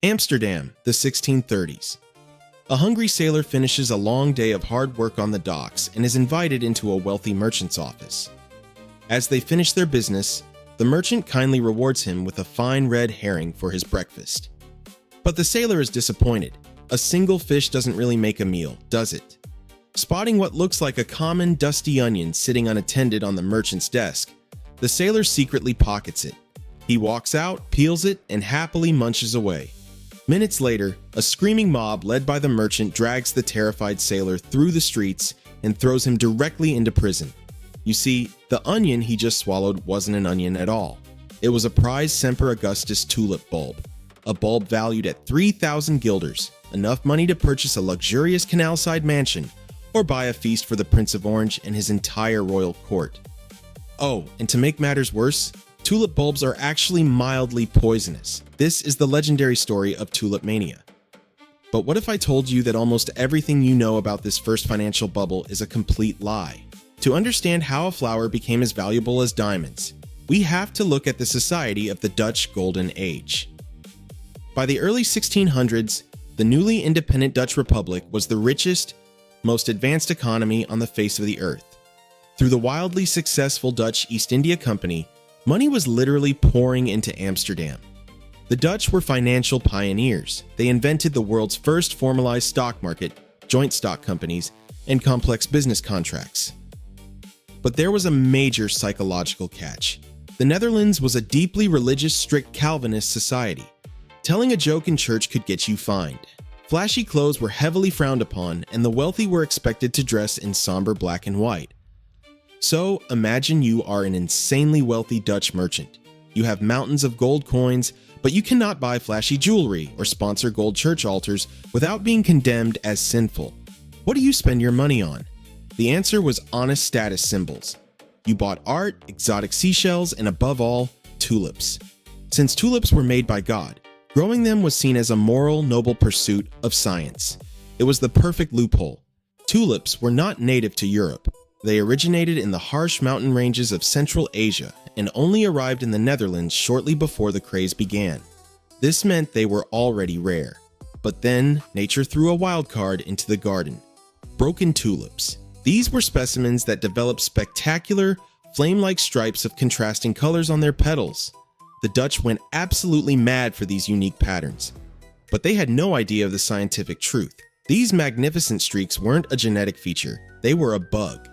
Amsterdam, the 1630s. A hungry sailor finishes a long day of hard work on the docks and is invited into a wealthy merchant's office. As they finish their business, the merchant kindly rewards him with a fine red herring for his breakfast. But the sailor is disappointed. A single fish doesn't really make a meal, does it? Spotting what looks like a common dusty onion sitting unattended on the merchant's desk, the sailor secretly pockets it. He walks out, peels it, and happily munches away. Minutes later, a screaming mob led by the merchant drags the terrified sailor through the streets and throws him directly into prison. You see, the onion he just swallowed wasn't an onion at all. It was a prized Semper Augustus tulip bulb, a bulb valued at 3,000 guilders, enough money to purchase a luxurious canal-side mansion or buy a feast for the Prince of Orange and his entire royal court. Oh, and to make matters worse, tulip bulbs are actually mildly poisonous. This is the legendary story of Tulip Mania. But what if I told you that almost everything you know about this first financial bubble is a complete lie? To understand how a flower became as valuable as diamonds, we have to look at the society of the Dutch Golden Age. By the early 1600s, the newly independent Dutch Republic was the richest, most advanced economy on the face of the earth. Through the wildly successful Dutch East India Company, money was literally pouring into Amsterdam. The Dutch were financial pioneers. They invented the world's first formalized stock market, joint stock companies, and complex business contracts. But there was a major psychological catch. The Netherlands was a deeply religious, strict Calvinist society. Telling a joke in church could get you fined. Flashy clothes were heavily frowned upon, and the wealthy were expected to dress in somber black and white. So, imagine you are an insanely wealthy Dutch merchant. You have mountains of gold coins, but you cannot buy flashy jewelry or sponsor gold church altars without being condemned as sinful. What do you spend your money on? The answer was honest status symbols. You bought art, exotic seashells, and above all, tulips. Since tulips were made by God, growing them was seen as a moral, noble pursuit of science. It was the perfect loophole. Tulips were not native to Europe. They originated in the harsh mountain ranges of Central Asia and only arrived in the Netherlands shortly before the craze began. This meant they were already rare. But then, nature threw a wild card into the garden. Broken tulips. These were specimens that developed spectacular, flame-like stripes of contrasting colors on their petals. The Dutch went absolutely mad for these unique patterns. But they had no idea of the scientific truth. These magnificent streaks weren't a genetic feature, they were a bug.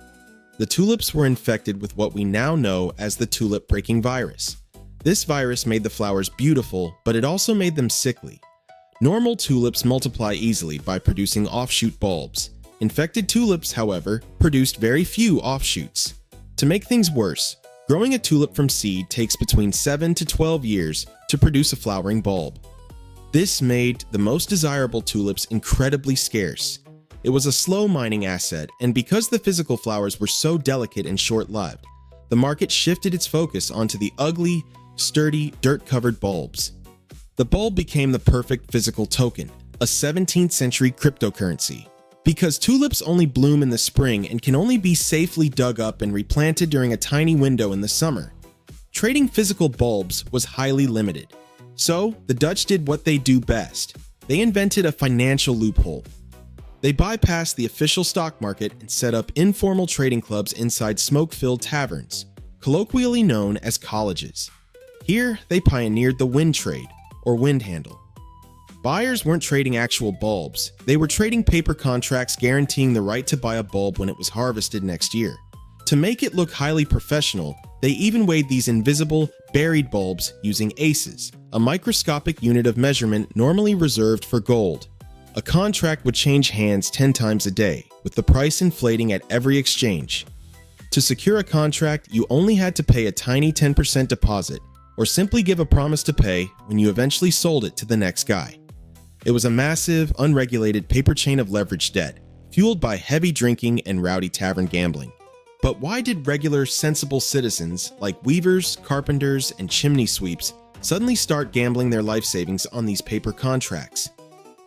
The tulips were infected with what we now know as the tulip-breaking virus. This virus made the flowers beautiful, but it also made them sickly. Normal tulips multiply easily by producing offshoot bulbs. Infected tulips, however, produced very few offshoots. To make things worse, growing a tulip from seed takes between 7 to 12 years to produce a flowering bulb. This made the most desirable tulips incredibly scarce. It was a slow mining asset, and because the physical flowers were so delicate and short-lived, the market shifted its focus onto the ugly, sturdy, dirt-covered bulbs. The bulb became the perfect physical token, a 17th century cryptocurrency. Because tulips only bloom in the spring and can only be safely dug up and replanted during a tiny window in the summer, trading physical bulbs was highly limited. So, the Dutch did what they do best. They invented a financial loophole. They bypassed the official stock market and set up informal trading clubs inside smoke-filled taverns, colloquially known as colleges. Here, they pioneered the wind trade, or windhandel. Buyers weren't trading actual bulbs, they were trading paper contracts guaranteeing the right to buy a bulb when it was harvested next year. To make it look highly professional, they even weighed these invisible, buried bulbs using aces, a microscopic unit of measurement normally reserved for gold. A contract would change hands 10 times a day, with the price inflating at every exchange. To secure a contract, you only had to pay a tiny 10% deposit, or simply give a promise to pay when you eventually sold it to the next guy. It was a massive, unregulated paper chain of leveraged debt, fueled by heavy drinking and rowdy tavern gambling. But why did regular, sensible citizens like weavers, carpenters, and chimney sweeps suddenly start gambling their life savings on these paper contracts?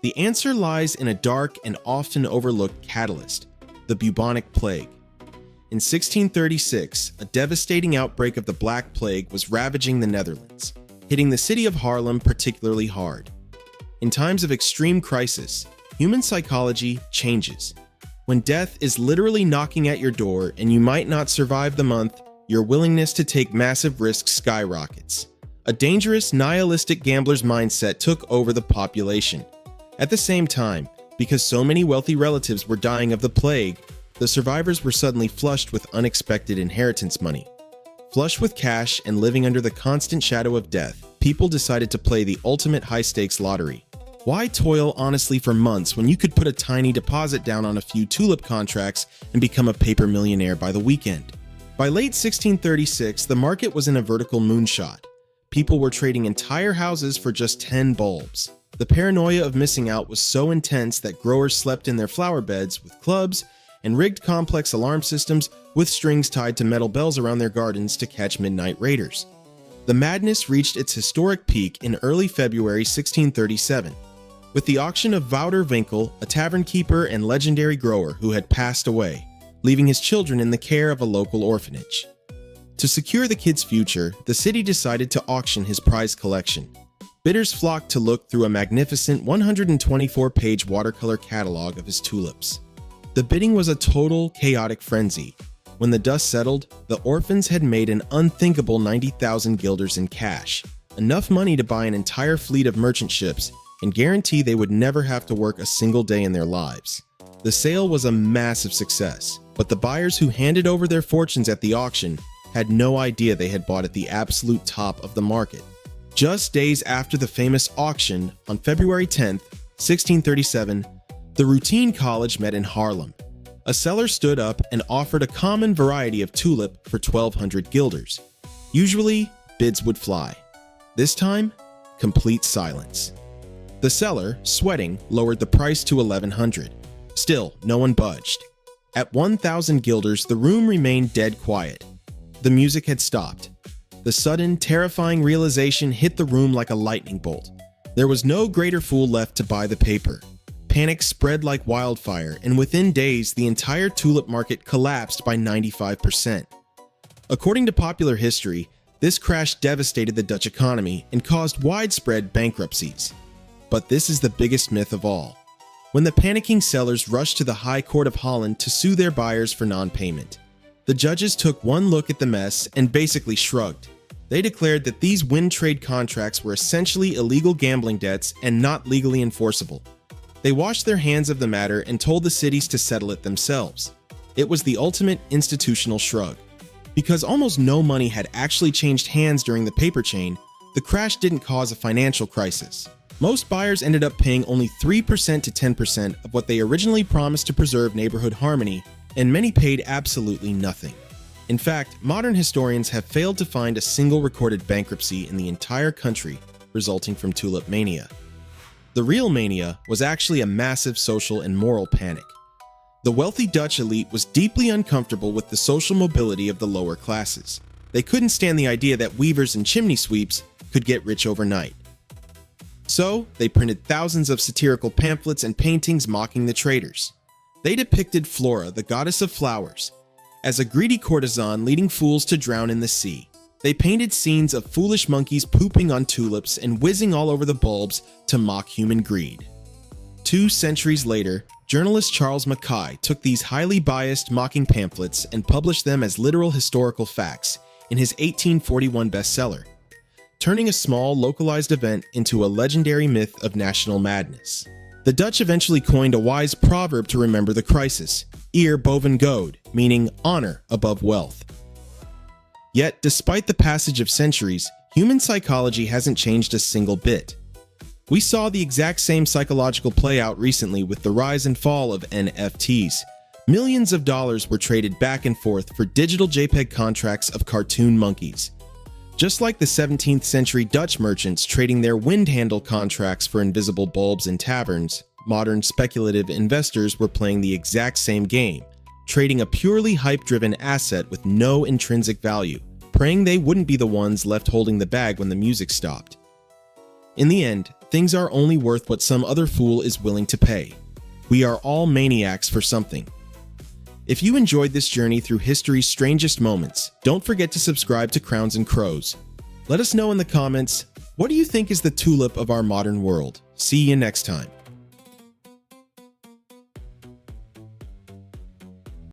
The answer lies in a dark and often overlooked catalyst, the Bubonic Plague. In 1636, a devastating outbreak of the Black Plague was ravaging the Netherlands, hitting the city of Haarlem particularly hard. In times of extreme crisis, human psychology changes. When death is literally knocking at your door and you might not survive the month, your willingness to take massive risks skyrockets. A dangerous, nihilistic gambler's mindset took over the population. At the same time, because so many wealthy relatives were dying of the plague, the survivors were suddenly flushed with unexpected inheritance money. Flush with cash and living under the constant shadow of death, people decided to play the ultimate high-stakes lottery. Why toil honestly for months when you could put a tiny deposit down on a few tulip contracts and become a paper millionaire by the weekend? By late 1636, the market was in a vertical moonshot. People were trading entire houses for just 10 bulbs. The paranoia of missing out was so intense that growers slept in their flower beds with clubs and rigged complex alarm systems with strings tied to metal bells around their gardens to catch midnight raiders. The madness reached its historic peak in early February 1637, with the auction of Wouter Winkel, a tavern keeper and legendary grower who had passed away, leaving his children in the care of a local orphanage. To secure the kid's future, the city decided to auction his prize collection. Bidders flocked to look through a magnificent 124-page watercolor catalog of his tulips. The bidding was a total chaotic frenzy. When the dust settled, the orphans had made an unthinkable 90,000 guilders in cash, enough money to buy an entire fleet of merchant ships and guarantee they would never have to work a single day in their lives. The sale was a massive success, but the buyers who handed over their fortunes at the auction had no idea they had bought at the absolute top of the market. Just days after the famous auction, on February 10, 1637, the routine college met in Haarlem. A seller stood up and offered a common variety of tulip for 1,200 guilders. Usually, bids would fly. This time, complete silence. The seller, sweating, lowered the price to 1,100. Still, no one budged. At 1,000 guilders, the room remained dead quiet. The music had stopped. The sudden, terrifying realization hit the room like a lightning bolt. There was no greater fool left to buy the paper. Panic spread like wildfire, and within days, the entire tulip market collapsed by 95%. According to popular history, this crash devastated the Dutch economy and caused widespread bankruptcies. But this is the biggest myth of all. When the panicking sellers rushed to the High Court of Holland to sue their buyers for non-payment, the judges took one look at the mess and basically shrugged. They declared that these wind trade contracts were essentially illegal gambling debts and not legally enforceable. They washed their hands of the matter and told the cities to settle it themselves. It was the ultimate institutional shrug. Because almost no money had actually changed hands during the paper chain, the crash didn't cause a financial crisis. Most buyers ended up paying only 3% to 10% of what they originally promised to preserve neighborhood harmony, and many paid absolutely nothing. In fact, modern historians have failed to find a single recorded bankruptcy in the entire country resulting from Tulip Mania. The real mania was actually a massive social and moral panic. The wealthy Dutch elite was deeply uncomfortable with the social mobility of the lower classes. They couldn't stand the idea that weavers and chimney sweeps could get rich overnight. So, they printed thousands of satirical pamphlets and paintings mocking the traders. They depicted Flora, the goddess of flowers, as a greedy courtesan leading fools to drown in the sea. They painted scenes of foolish monkeys pooping on tulips and whizzing all over the bulbs to mock human greed. 2 centuries later, journalist Charles Mackay took these highly biased mocking pamphlets and published them as literal historical facts in his 1841 bestseller, turning a small, localized event into a legendary myth of national madness. The Dutch eventually coined a wise proverb to remember the crisis, eer boven goud, meaning honor above wealth. Yet, despite the passage of centuries, human psychology hasn't changed a single bit. We saw the exact same psychological play out recently with the rise and fall of NFTs. Millions of dollars were traded back and forth for digital JPEG contracts of cartoon monkeys. Just like the 17th century Dutch merchants trading their windhandel contracts for invisible bulbs in taverns, modern speculative investors were playing the exact same game, trading a purely hype-driven asset with no intrinsic value, praying they wouldn't be the ones left holding the bag when the music stopped. In the end, things are only worth what some other fool is willing to pay. We are all maniacs for something. If you enjoyed this journey through history's strangest moments, don't forget to subscribe to Crowns and Crows. Let us know in the comments, what do you think is the tulip of our modern world? See you next time.